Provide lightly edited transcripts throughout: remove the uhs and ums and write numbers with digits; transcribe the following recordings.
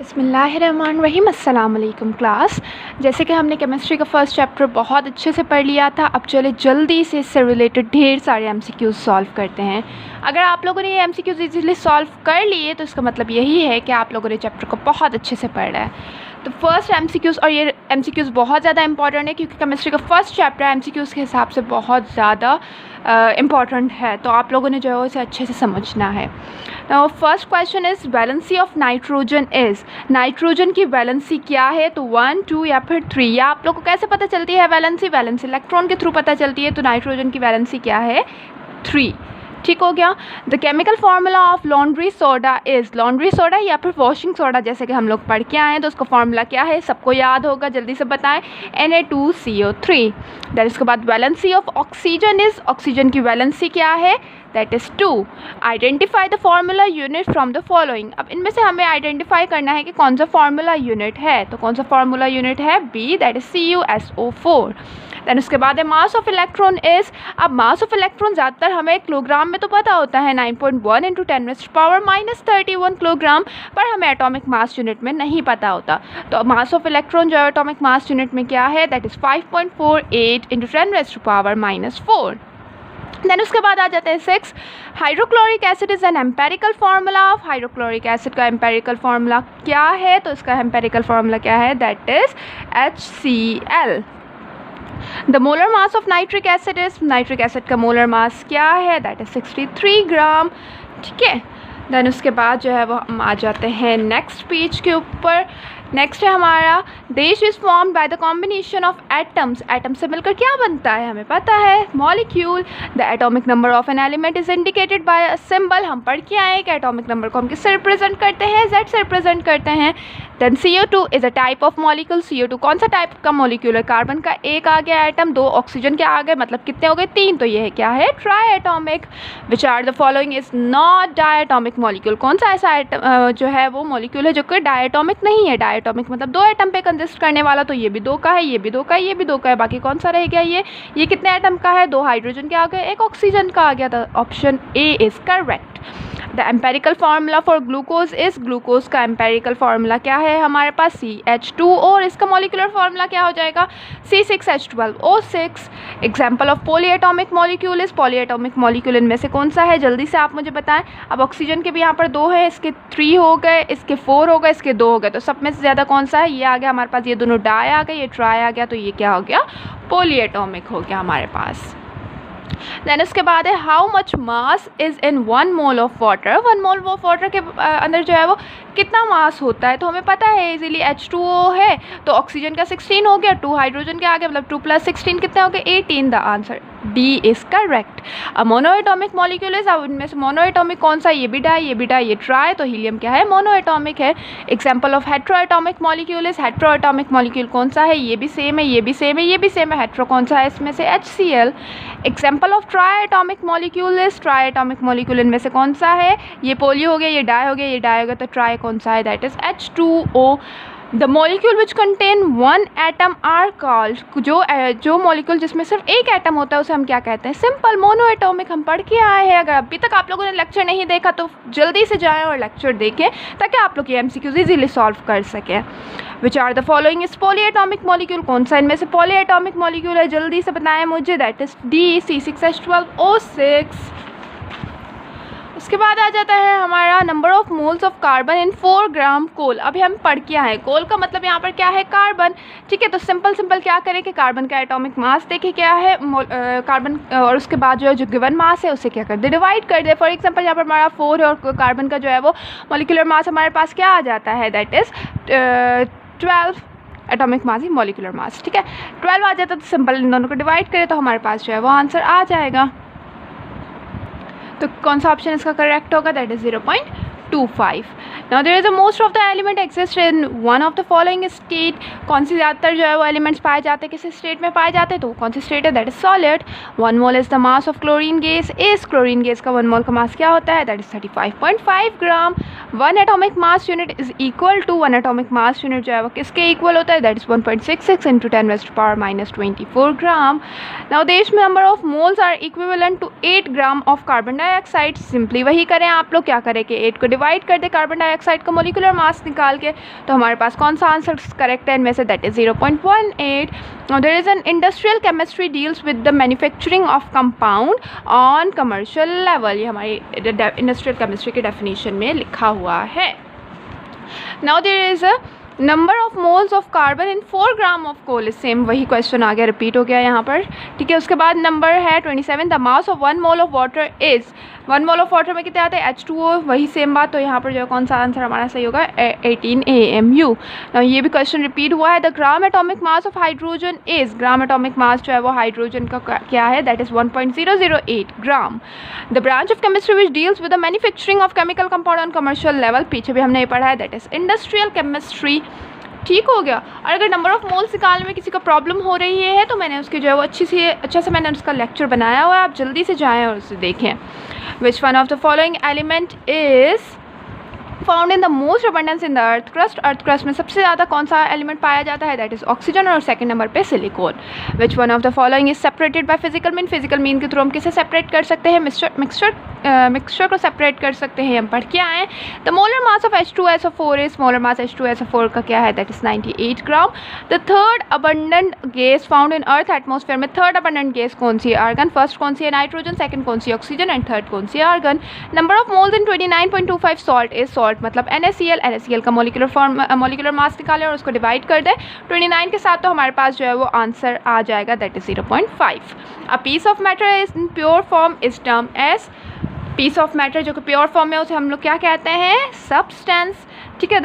बिस्मिल्लाहिर्रहमानिर्रहीम। अस्सलाम वालेकुम क्लास। जैसे कि हमने केमिस्ट्री का फर्स्ट चैप्टर बहुत अच्छे से पढ़ लिया था, अब चले जल्दी से इससे रिलेटेड ढेर सारे एमसीक्यूज़ सॉल्व करते हैं। अगर आप लोगों ने ये एमसीक्यूज़ इजीली सॉल्व कर लिए तो इसका मतलब यही है कि आप लोगों ने चैप्टर को बहुत अच्छे से पढ़ा है। तो फर्स्ट एमसीक्यूज़, और ये एमसीक्यूज़ बहुत ज़्यादा इंपॉर्टेंट है क्योंकि केमिस्ट्री का फर्स्ट चैप्टर एमसीक्यूज़ के हिसाब से बहुत ज़्यादा इम्पॉर्टेंट है, तो आप लोगों ने जो है उसे अच्छे से समझना है। Now first question is valency of nitrogen is. Nitrogen की वैलेंसी क्या है? तो 1, 2 या फिर 3। या आप लोग को कैसे पता चलती है वैलेंसी? वैलेंस इलेक्ट्रॉन के थ्रू पता चलती है। तो नाइट्रोजन की वैलेंसी क्या है? 3। ठीक हो गया। The chemical formula of laundry soda is. Laundry soda या फिर वॉशिंग सोडा जैसे कि हम लोग पढ़ के आए हैं, तो उसका फार्मूला क्या है? सबको याद होगा, जल्दी से बताएं। Na2CO3। दैन इसके बाद valency of oxygen is. Oxygen की वैलेंसी क्या है? That is 2। Identify the formula unit from the following. अब इनमें से हमें आइडेंटिफाई करना है कि कौन सा फार्मूला यूनिट है। तो कौन सा फार्मूला यूनिट है? B, that is CuSO4। Then उसके बाद है मास ऑफ इलेक्ट्रॉन इज़। अब मास ऑफ इलेक्ट्रॉन ज़्यादातर हमें किलोग्राम में तो पता होता है, 9.1 × 10⁻⁻31 किलोग्राम, पर हमें एटॉमिक मास यूनिट में नहीं पता होता। तो मास ऑफ इलेक्ट्रॉन जो है एटॉमिक मास यूनिट में क्या है? That is 5.48 × 10⁻⁻4। देन उसके बाद आ जाते हैं 6। Hydrochloric acid is an empirical formula of. Hydrochloric acid का एम्पेरिकल फार्मूला क्या है? तो इसका एम्पेरिकल फार्मूला क्या है? That is HCl। The molar mass of nitric acid is. Nitric acid का मोलर मास क्या है? दैट इज 63 ग्राम। ठीक है। देन उसके बाद जो है वो हम आ जाते हैं नेक्स्ट पेज के ऊपर। नेक्स्ट है हमारा देश is formed by the combination of atoms. Atom से मिलकर क्या बनता है हमें पता है, molecule. The atomic number of an element is indicated by a symbol. हम पढ़ के आए कि एटॉमिक नंबर को हम किससे रिप्रेजेंट करते हैं? Z से रिप्रेजेंट करते हैं। Then CO2 is a type of molecule. CO2 कौन सा टाइप का मॉलिक्यूल है? कार्बन का एक आ गया एटम, 2 ऑक्सीजन के आ गए, मतलब कितने हो गए? 3। तो ये है क्या है? Triatomic. Which are the following is not diatomic molecule. कौन सा ऐसा जो है वो मॉलिक्यूल है जो कि डायटॉमिक नहीं है? डायटॉमिक मतलब 2 एटम पे कंसिस्ट करने वाला, तो ये भी 2 का है, ये भी 2 का है, ये भी 2 का है, बाकी कौन सा रह गया? ये कितने एटम का है? 2 हाइड्रोजन के आ गए, 1 ऑक्सीजन का आ गया। था option A is correct. The empirical formula for glucose is. Glucose का एम्पेरिकल फार्मूला क्या है हमारे पास? CH2, और इसका मॉलिक्यूलर फार्मूला क्या हो जाएगा? C6H12O6। Example of polyatomic molecule is. Polyatomic molecule इनमें से कौन सा है? जल्दी से आप मुझे बताएं। अब ऑक्सीजन के भी यहाँ पर 2 है, इसके 3 हो गए, इसके 4 हो गए, इसके 2 हो गए, तो सब में से ज़्यादा कौन सा है? ये आ गया हमारे पास। ये दोनों डाई आ गए, ये ट्राई आ गया, तो ये क्या हो गया? पॉलीएटॉमिक हो गया हमारे पास। देन उसके बाद है how much mass is in 1 mole of water. 1 mole of water के अंदर जो है वो कितना मास होता है? तो हमें पता है इजीली H2O है, तो ऑक्सीजन का 16 हो गया, 2 हाइड्रोजन के आ गए, मतलब 2 + 16 कितने हो गए? 18। The answer D is correct. A monoatomic molecule is. अब इनमें से मोनोएटॉमिक कौन सा? ये भी डाई, ये भी डाई, ये ट्राई, तो हीलियम क्या है? मोनोएटॉमिक है। Example of heteroatomic molecule is. Heteroatomic molecule कौन सा है? ये भी सेम है, ये भी सेम है, ये भी सेम है। हेट्रो कौन सा है इसमें से? HCl। Example of try atomic molecule is. Try atomic molecule इनमें से कौन सा है? ये पोली हो गया, ये डाई हो गया, ये डाई हो गया, तो ट्राई कौन सा है? That is H2O। The molecule which contain 1 atom are called. जो मॉलिक्यूल जिसमें सिर्फ एक एटम होता है उसे हम क्या कहते हैं? Simple monoatomic. हम पढ़ के आए हैं। अगर अभी तक आप लोगों ने लेक्चर नहीं देखा तो जल्दी से जाएं और लेक्चर देखें ताकि आप लोग ये MCQs इजीली सॉल्व कर सकें। Which are the following is polyatomic molecule. कौन सा इनमें से पॉलीएटॉमिक मॉलिक्यूल है? जल्दी से बताएं मुझे। That is D, C6H12O6। उसके बाद आ जाता है हमारा number of moles of carbon in 4 ग्राम कोल। अभी हम पढ़ के आए, कोल का मतलब यहाँ पर क्या है? कार्बन। ठीक है, तो सिंपल क्या करें कि कार्बन का एटॉमिक मास देखें क्या है कार्बन, और उसके बाद जो गिवन मास है उसे क्या कर दे? डिवाइड कर दे। फॉर एग्जांपल यहाँ पर हमारा 4 है और कार्बन का जो है वो मॉलिक्यूलर मास हमारे पास क्या आ जाता है? That is 12 atomic mass he molecular mass. ठीक है, 12 आ जाता है, तो सिंपल इन दोनों को डिवाइड करें तो हमारे पास जो है वो आंसर आ जाएगा। तो कौन सा ऑप्शन इसका करेक्ट होगा? That is 0.25। Now there is a most of the element exist in one of the following state. कौन सी ज़्यादातर जो है वो एलिमेंट्स पाए जाते हैं, किस स्टेट में पाए जाते हैं? तो कौन सी स्टेट है? That is solid. 1 mole is the mass of chlorine gas is. Chlorine gas का 1 मोल का मास क्या होता है? That is 35.5 gram. 1 atomic mass unit is equal to 1 atomic mass unit जो है वो किसके इक्वल होता है? That is 1.66 × 10⁻⁻24 gram. नाउ देश में number of moles are equivalent to 8 gram of carbon dioxide. Simply वही करें आप लोग, क्या करें कि 8 को डिवाइड कर दे कार्बन डाइऑक्साइड का मोलिकुलर मास निकाल के, तो हमारे पास कौन सा आंसर करेक्ट है इनमें से, that is 0.18. Now there is an industrial chemistry deals with the manufacturing of compound on commercial level. ये हमारी industrial chemistry की definition में लिखा हुआ है. Now there is a number of moles of carbon in 4 gram of coal. Same वही question आ गया, रिपीट हो गया यहाँ पर. ठीक है, उसके बाद नंबर है 27. The mass of 1 mole of water is, 1 mole of water में कितने आते हैं, H2O. वही सेम बात, तो यहाँ पर जो है कौन सा आंसर हमारा सही होगा, 18 AMU. ये भी क्वेश्चन रिपीट हुआ है. The gram atomic mass of hydrogen is, gram atomic mass जो है वो हाइड्रोजन का क्या है, that is 1.008 gram. The branch of chemistry which deals with the manufacturing of chemical compound on commercial level, पीछे भी हमने ये पढ़ा है, दैट इज़ इंडस्ट्रियल केमिस्ट्री. ठीक हो गया. और अगर नंबर ऑफ मोल्स निकालने में किसी को प्रॉब्लम हो रही है तो मैंने उसकी जो है वो अच्छा से मैंने उसका लेक्चर बनाया हुआ है, आप जल्दी से जाएं और उसे देखें. Which one of the following element is found in the most abundance in the earth crust. Earth crust में सबसे ज़्यादा कौन सा एलिमेंट पाया जाता है, दैट इज़ ऑक्सीजन, और सेकंड नंबर पे silicon. Which one of the following is separated by physical mean. Physical mean के थ्रू हम किसे सेपरेट कर सकते हैं, मिक्सचर को सेपरेट कर सकते हैं. हम पढ़ के आए हैं. The molar mass of H2SO4 is, molar mass H2SO4 का क्या है, that is 98 gram. The third abundant gas found in earth atmosphere में थर्ड अबंडेंट गैस कौन सी है, आर्गन. फर्स्ट कौन सी है, नाइट्रोजन. सेकंड कौन सी, ऑक्सीजन. एंड थर्ड कौन सी है, argon. Number of moles in 29.25 salt is, salt मतलब NaCl का मोलिकुलर मास निकालें और उसको डिवाइड कर दें 29 के साथ, तो हमारे पास जो है वो आंसर आ जाएगा, that is 0.5. A piece of matter is in pure form is term as, piece of matter जो कि प्योर फॉर्म में उसे हम लोग क्या कहते हैं, सब्सटेंस. ठीक है.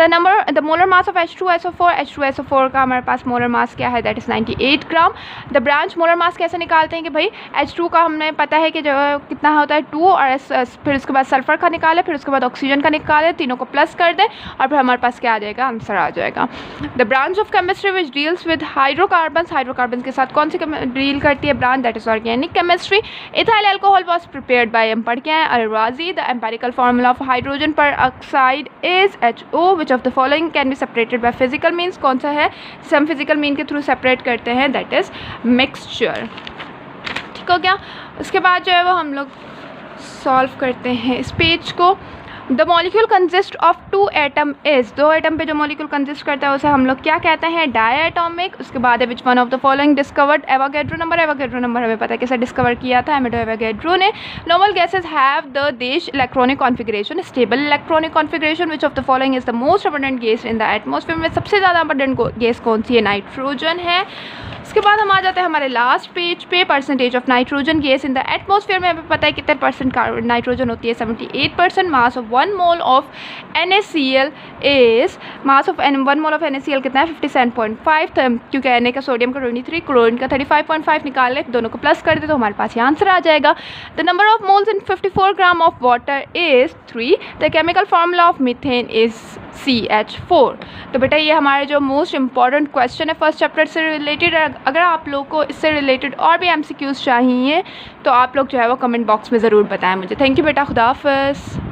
The molar mass of H2SO4 का हमारे पास मोलर मास क्या है, that is 98 gram. The branch molar mass कैसे निकालते हैं कि भाई H2 का हमें पता है कि जो कितना होता है 2, और फिर उसके बाद सल्फर का निकाले, फिर उसके बाद ऑक्सीजन का निकाले, तीनों को प्लस कर दें और फिर हमारे पास क्या आ जाएगा, आंसर आ जाएगा. The branch of chemistry which deals with hydrocarbons, hydrocarbon के साथ कौन सी डील करती है branch, that is organic chemistry. Ethyl alcohol was prepared by, हम पढ़ के आए, Al-Razi. The empirical formula of hydrogen peroxide is HO. Which of the following can be separated by physical means, कौन सा है जिसे हम फिजिकल मीन के थ्रू सेपरेट करते हैं, दैट इज़ मिक्सचर. ठीक हो गया. उसके बाद जो है वो हम लोग सॉल्व करते हैं इस पेज को. The molecule consist of 2 atom is, 2 atom पे जो मॉलिक्यूल कंसिस्ट करता है उसे हम लोग क्या कहते हैं, डायटोमिक. उसके बाद है which one of the following discovered Avogadro number. Avogadro number हमें पता है किसे डिस्कवर किया था, एमिडो एवोगैड्रो ने. नॉर्मल गैसेज हैव द देश electronic configuration, stable electronic configuration. Which of the following is the most abundant gas in the atmosphere में सबसे ज़्यादा अबंडेंट गैस कौन सी है, नाइट्रोजन है. उसके बाद हम आ जाते हैं हमारे लास्ट पेज पे. Percentage of nitrogen gas in the atmosphere में हमें पता है कितने परसेंट नाइट्रोजन होती है, 78%. Mass of 1 mole of NaCl is, mass of 1 mole of NaCl कितना है, 57.5. क्योंकि Na का सोडियम का 23, क्लोरीन का 35.5 निकाल ले, दोनों को प्लस कर दे तो हमारे पास ये आंसर आ जाएगा. The number of moles in 54 gram of water is 3. The chemical formula of methane is CH4. तो बेटा ये हमारे जो मोस्ट इंपॉर्टेंट क्वेश्चन है फर्स्ट चैप्टर से रिलेटेड. अगर आप लोग को इससे रिलेटेड और भी MCQs चाहिए तो आप लोग जो है वो कमेंट बॉक्स में ज़रूर बताएं मुझे. थैंक यू बेटा, खुदा हाफ़िज़.